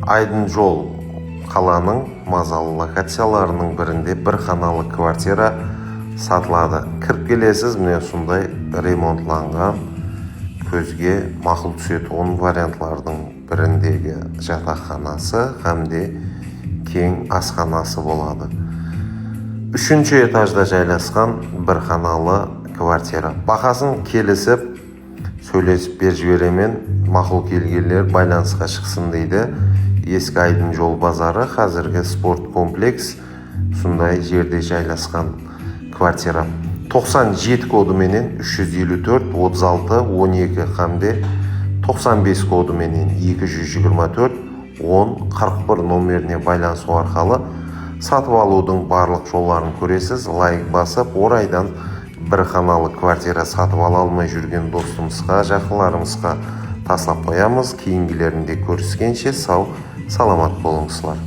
Айдын-жол қаланың мазалы локацияларының бірінде бір қаналы квартира сатылады. Кіріп келесіз, міне сондай ремонтланған, көзге мақұл түсетін вариантлардың біріндегі жатақханасы һәмде кең асханасы болады. 3-ші этажда жайласқан бір қаналы квартира. Бағасын келісіп сөйлесіп бер жіберемен, мақұл келгендер байланысқа шықсын дейді. Ескі Айдын-жол базары, қазіргі спорт комплекс сондай жерде жайласқан квартира. 97 кодыменен 354 36 12 һәмде 95 кодыменен 224 10 41 номеріне байланысу арқылы сатып алудың барлық жолдарын көресіз. Лайк басып, орайдан бір қаналы квартира сатып ала алмай жүрген достымызға, жақындарымызға таслап қоямыз. Кейінгілерінде көріскенше сау, саламат болыңыздар.